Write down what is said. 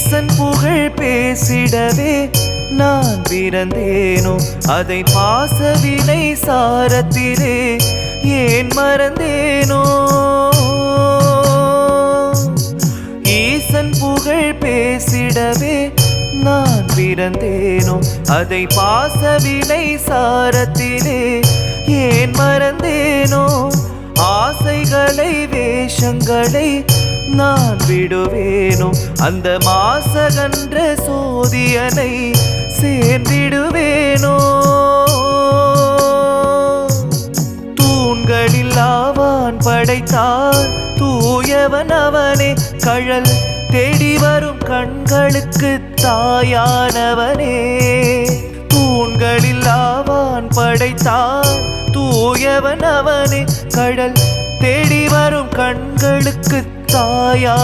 ஈசன் புகழ் பேசிடவே நான் பிறந்தேனோ அதை பாசவினை சாரத்திலே ஏன் மறந்தேனோ ஈசன் புகழ் பேசிடவே நான் பிறந்தேனோ அதை பாசவினை சாரத்திலே ஏன் மறந்தேனோ ஆசைகளை வேஷங்களை நான் விடுவேனோ அந்த மாசகன்ற சோதியனை சேர்ந்திடுவேனோ தூண்களில் ஆவான் படைத்தார் தூயவன் அவனே கழல் தேடி வரும் கண்களுக்கு தாயானவனே தூண்களில் ஆவான் படைத்தார் தூயவன் அவனே கடல் தேடி வரும் கண்களுக்கு தாயா